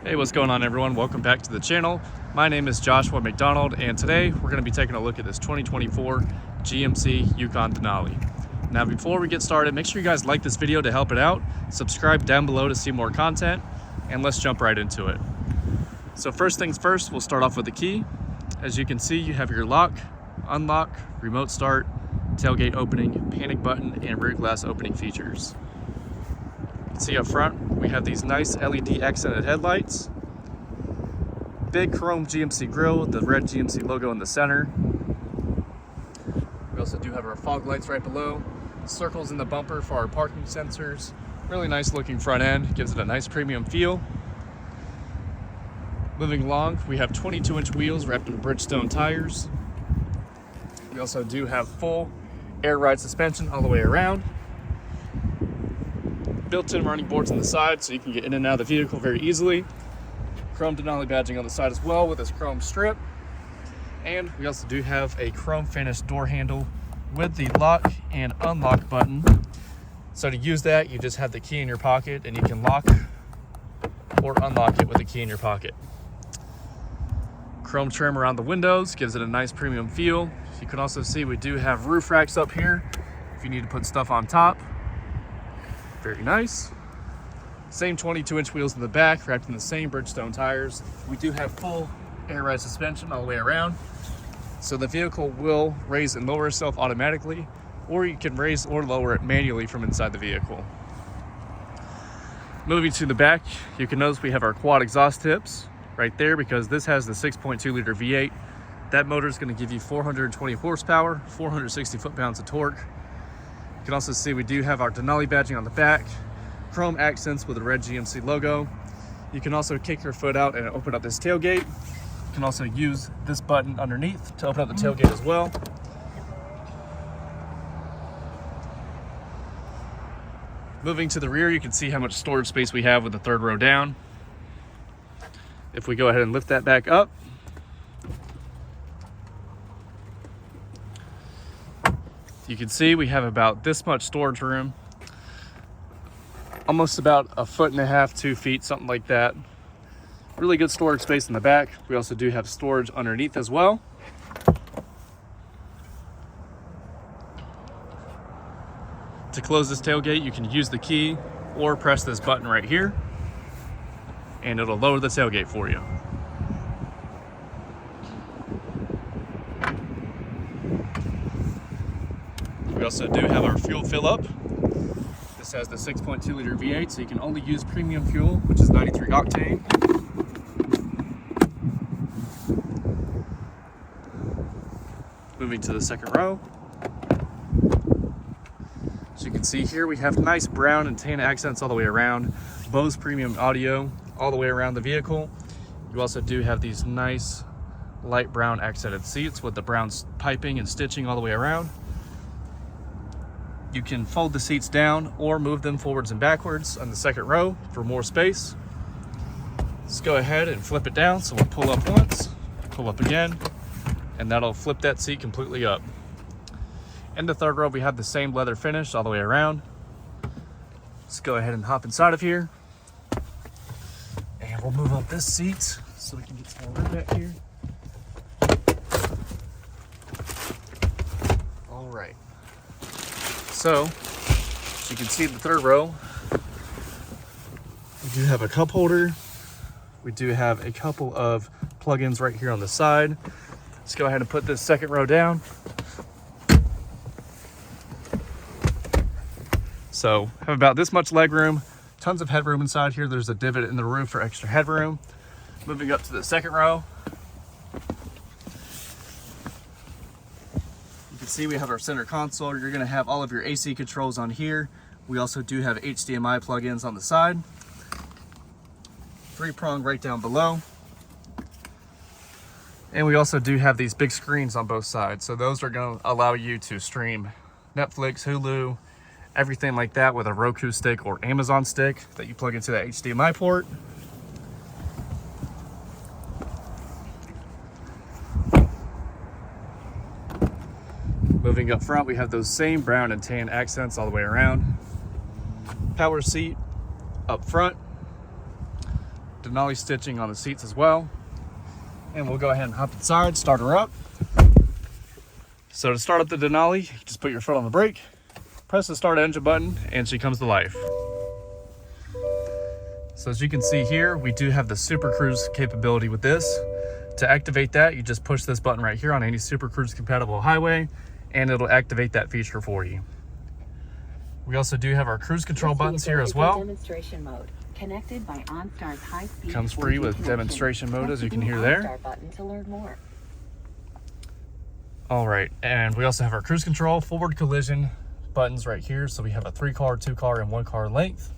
Hey, what's going on everyone? Welcome back to the channel. My name is Joshua McDonald and today we're going to be taking a look at this 2024 GMC Yukon Denali. Now before we get started, make sure you guys like this video to help it out, subscribe down below to see more content, and let's jump right into it. So first things first, we'll start off with the key. As you can see, you have your lock, unlock, remote start, tailgate opening, panic button, and rear glass opening features. See up front, we have these nice LED accented headlights, big chrome GMC grille with the red GMC logo in the center. We also do have our fog lights right below, circles in the bumper for our parking sensors. Really nice looking front end, gives it a nice premium feel. Moving along, we have 22-inch wheels wrapped in Bridgestone tires. We also do have full air ride suspension all the way around. Built-in running boards on the side so you can get in and out of the vehicle very easily. Chrome Denali badging on the side as well with this chrome strip. And we also do have a chrome finished door handle with the lock and unlock button. So to use that, you just have the key in your pocket and you can lock or unlock it with the key in your pocket. Chrome trim around the windows gives it a nice premium feel. You can also see we do have roof racks up here if you need to put stuff on top. Very nice. Same 22-inch wheels in the back, wrapped in the same Bridgestone tires. We do have full air ride suspension all the way around. So the vehicle will raise and lower itself automatically, or you can raise or lower it manually from inside the vehicle. Moving to the back, you can notice we have our quad exhaust tips right there because this has the 6.2 liter V8. That motor is going to give you 420 horsepower, 460 foot-pounds of torque. You can also see we do have our Denali badging on the back, chrome accents with a red GMC logo. You can also kick your foot out and open up this tailgate. You can also use this button underneath to open up the tailgate as well. Moving to the rear, you can see how much storage space we have with the third row down. If we go ahead and lift that back up, you can see we have about this much storage room, almost about 1.5 feet, 2 feet, something like that. Really good storage space in the back. We also do have storage underneath as well. To close this tailgate, you can use the key or press this button right here, and it'll lower the tailgate for you. We also do have our fuel fill up. This has the 6.2 liter V8, so you can only use premium fuel, which is 93 octane. Moving to the second row. As you can see here, we have nice brown and tan accents all the way around. Bose premium audio all the way around the vehicle. You also do have these nice light brown accented seats with the brown piping and stitching all the way around. You can fold the seats down or move them forwards and backwards on the second row for more space. Let's go ahead and flip it down. So we'll pull up once, pull up again, and that'll flip that seat completely up. In the third row, we have the same leather finish all the way around. Let's go ahead and hop inside of here. And we'll move up this seat so we can get some more room back here. All right. So, as you can see the third row, we do have a cup holder. We do have a couple of plugins right here on the side. Let's go ahead and put this second row down. So, have about this much leg room, tons of headroom inside here. There's a divot in the roof for extra headroom. Moving up to the second row. See, we have our center console. You're going to have all of your AC controls on here. We also do have HDMI plugins on the side. 3-prong right down below. And we also do have these big screens on both sides. So those are going to allow you to stream Netflix, Hulu, everything like that with a Roku stick or Amazon stick that you plug into that HDMI port. Moving up front, we have those same brown and tan accents all the way around. Power seat up front. Denali stitching on the seats as well. And we'll go ahead and hop inside, start her up. So to start up the Denali, you just put your foot on the brake, press the start engine button, and she comes to life. So as you can see here, we do have the Super Cruise capability with this. To activate that, you just push this button right here on any Super Cruise compatible highway, and it'll activate that feature for you. We also do have our cruise control buttons here as well. Demonstration mode. Connected by OnStar's high-speed. Comes free with demonstration mode, as you can hear there. Button to learn more. All right, and we also have our cruise control, forward collision buttons right here. So we have a 3-car, 2-car, and 1-car length.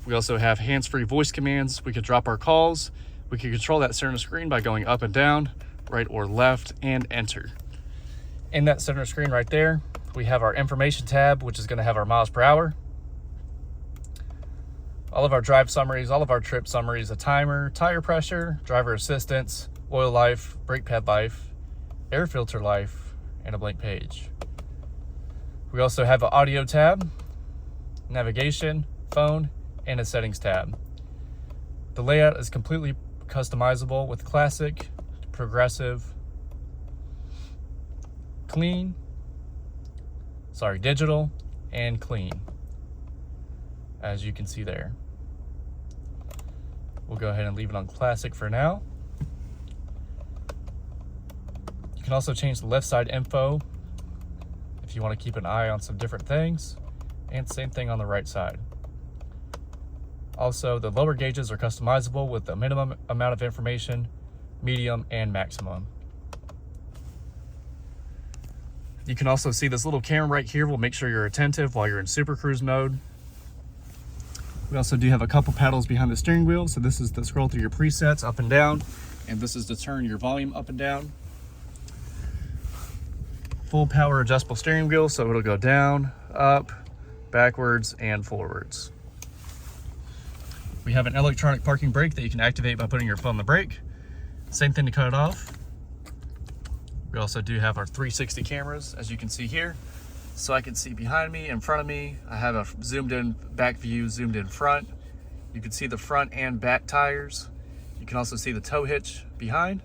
We also have hands-free voice commands. We could drop our calls. We can control that center screen by going up and down, right or left, and enter. In that center screen right there, we have our information tab, which is going to have our miles per hour, all of our drive summaries, all of our trip summaries, a timer, tire pressure, driver assistance, oil life, brake pad life, air filter life, and a blank page. We also have an audio tab, navigation, phone, and a settings tab. The layout is completely customizable with classic, progressive, digital, and clean, as you can see there. We'll go ahead and leave it on classic for now. You can also change the left side info if you want to keep an eye on some different things, and same thing on the right side. Also, the lower gauges are customizable with the minimum amount of information, medium, and maximum. You can also see this little camera right here will make sure you're attentive while you're in Super Cruise mode. We also do have a couple pedals behind the steering wheel. So this is to scroll through your presets up and down, and this is to turn your volume up and down. Full power adjustable steering wheel, so it'll go down, up, backwards, and forwards. We have an electronic parking brake that you can activate by putting your foot on the brake. Same thing to cut it off. We also do have our 360 cameras, as you can see here. So I can see behind me, in front of me. I have a zoomed in back view, zoomed in front. You can see the front and back tires. You can also see the tow hitch behind,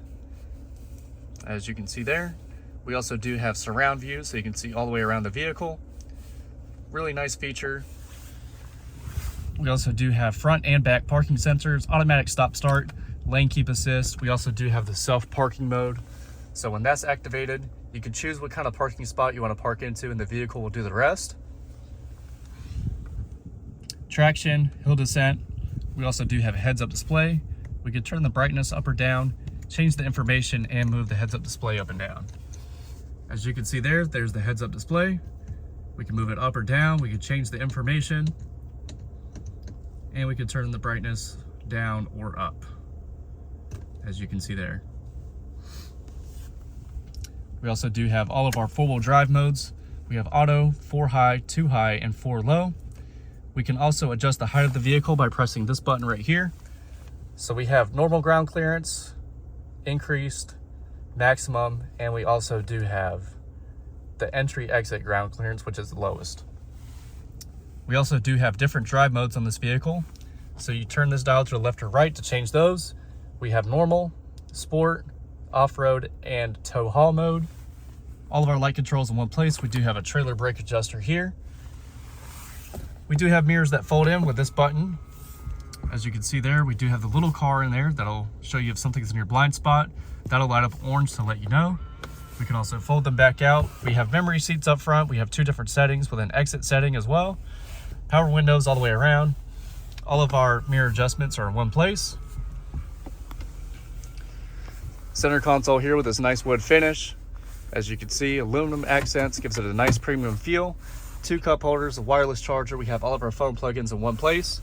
as you can see there. We also do have surround view, so you can see all the way around the vehicle. Really nice feature. We also do have front and back parking sensors, automatic stop start, lane keep assist. We also do have the self parking mode. So when that's activated, you can choose what kind of parking spot you want to park into, and the vehicle will do the rest. Traction, hill descent. We also do have a heads-up display. We can turn the brightness up or down, change the information, and move the heads-up display up and down. As you can see there, there's the heads-up display. We can move it up or down. We can change the information, and we can turn the brightness down or up, as you can see there. We also do have all of our four-wheel drive modes. We have auto, 4 high, 2 high, and 4 low. We can also adjust the height of the vehicle by pressing this button right here. So we have normal ground clearance, increased, maximum, and we also do have the entry-exit ground clearance, which is the lowest. We also do have different drive modes on this vehicle. So you turn this dial to the left or right to change those. We have normal, sport, off-road, and tow haul mode. All of our light controls in one place. We do have a trailer brake adjuster here. We do have mirrors that fold in with this button. As you can see there, we do have the little car in there that'll show you if something's in your blind spot. That'll light up orange to let you know. We can also fold them back out. We have memory seats up front. We have 2 different settings with an exit setting as well. Power windows all the way around. All of our mirror adjustments are in one place. Center console here with this nice wood finish. As you can see, aluminum accents gives it a nice premium feel. 2 cup holders, a wireless charger. We have all of our phone plugins in one place.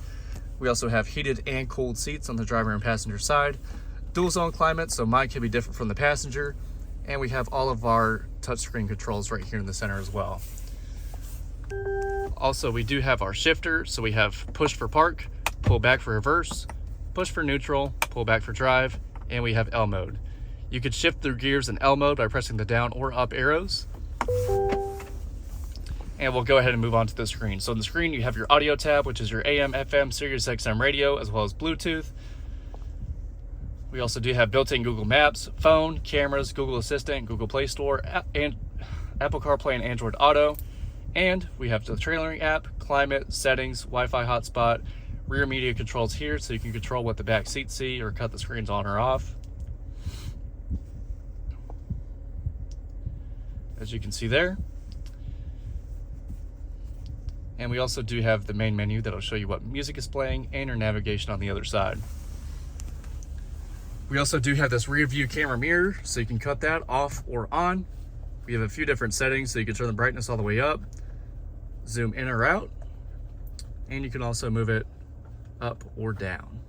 We also have heated and cooled seats on the driver and passenger side. Dual zone climate, so mine can be different from the passenger. And we have all of our touchscreen controls right here in the center as well. Also, we do have our shifter. So we have push for park, pull back for reverse, push for neutral, pull back for drive, and we have L mode. You could shift through gears in L mode by pressing the down or up arrows. And we'll go ahead and move on to the screen. So on the screen, you have your audio tab, which is your AM, FM, Sirius XM radio, as well as Bluetooth. We also do have built-in Google Maps, phone, cameras, Google Assistant, Google Play Store, and Apple CarPlay and Android Auto. And we have the trailering app, climate, settings, Wi-Fi hotspot, rear media controls here, so you can control what the back seats see or cut the screens on or off. As you can see there. And we also do have the main menu that'll show you what music is playing and your navigation on the other side. We also do have this rear view camera mirror, so you can cut that off or on. We have a few different settings, so you can turn the brightness all the way up, zoom in or out, and you can also move it up or down.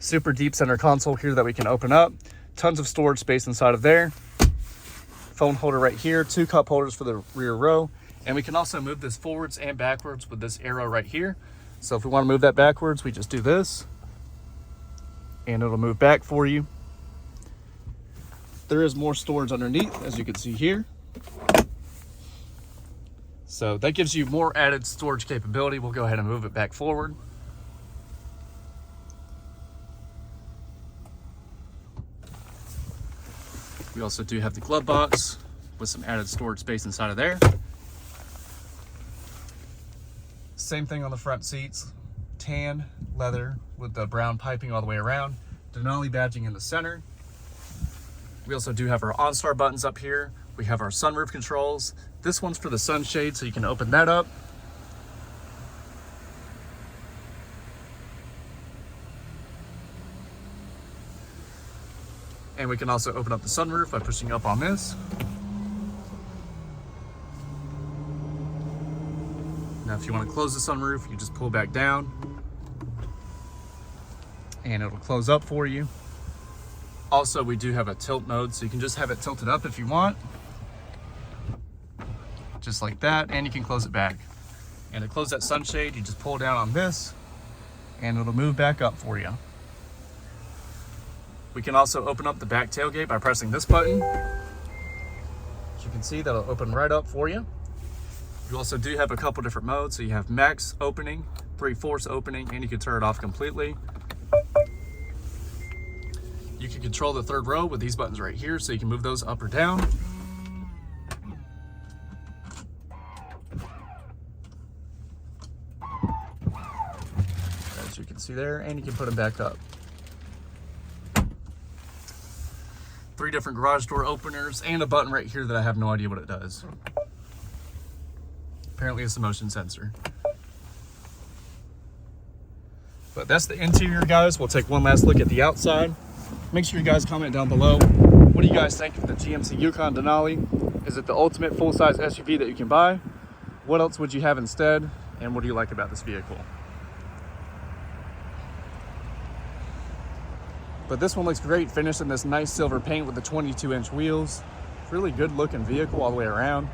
Super deep center console here that we can open up. Tons of storage space inside of there. Phone holder right here, 2 cup holders for the rear row. And we can also move this forwards and backwards with this arrow right here. So if we want to move that backwards, we just do this and it'll move back for you. There is more storage underneath, as you can see here. So that gives you more added storage capability. We'll go ahead and move it back forward. We also do have the glove box with some added storage space inside of there. Same thing on the front seats, tan leather with the brown piping all the way around, Denali badging in the center. We also do have our OnStar buttons up here. We have our sunroof controls. This one's for the sunshade, so you can open that up. And we can also open up the sunroof by pushing up on this. Now, if you want to close the sunroof, you just pull back down and it'll close up for you. Also, we do have a tilt mode, so you can just have it tilted up if you want. Just like that, and you can close it back. And to close that sunshade, you just pull down on this and it'll move back up for you. We can also open up the back tailgate by pressing this button. As you can see, that'll open right up for you. You also do have a couple different modes. So you have max opening, 3/4 opening, and you can turn it off completely. You can control the third row with these buttons right here, so you can move those up or down. As you can see there, and you can put them back up. 3 different garage door openers and a button right here that I have no idea what it does. Apparently it's a motion sensor. But that's the interior, guys. We'll take one last look at the outside. Make sure you guys comment down below. What do you guys think of the GMC Yukon Denali? Is it the ultimate full-size SUV that you can buy? What else would you have instead? And what do you like about this vehicle? But this one looks great, finished in this nice silver paint with the 22-inch wheels. Really good looking vehicle all the way around.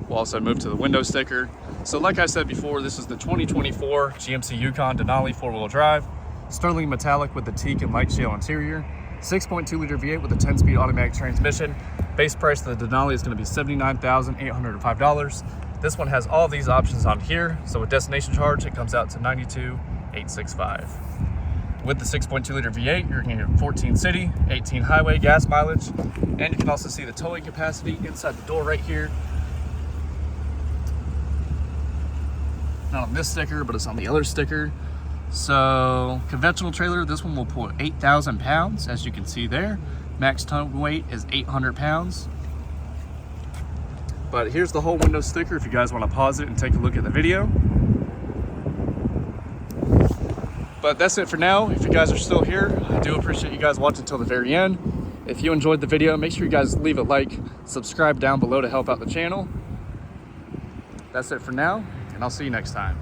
We'll also move to the window sticker. So like I said before, this is the 2024 GMC Yukon Denali 4-wheel drive. Sterling metallic with the teak and light shale interior. 6.2 liter V8 with a 10-speed automatic transmission. Base price of the Denali is going to be $79,805. This one has all these options on here. So with destination charge, it comes out to $92,865. With the 6.2 liter V8, you're going to get 14 city, 18 highway gas mileage. And you can also see the towing capacity inside the door right here. Not on this sticker, but it's on the other sticker. So conventional trailer, this one will pull 8,000 pounds, as you can see there. Max towing weight is 800 pounds. But here's the whole window sticker if you guys want to pause it and take a look at the video. But that's it for now. If you guys are still here, I do appreciate you guys watching until the very end. If you enjoyed the video, make sure you guys leave a like, subscribe down below to help out the channel. That's it for now, and I'll see you next time.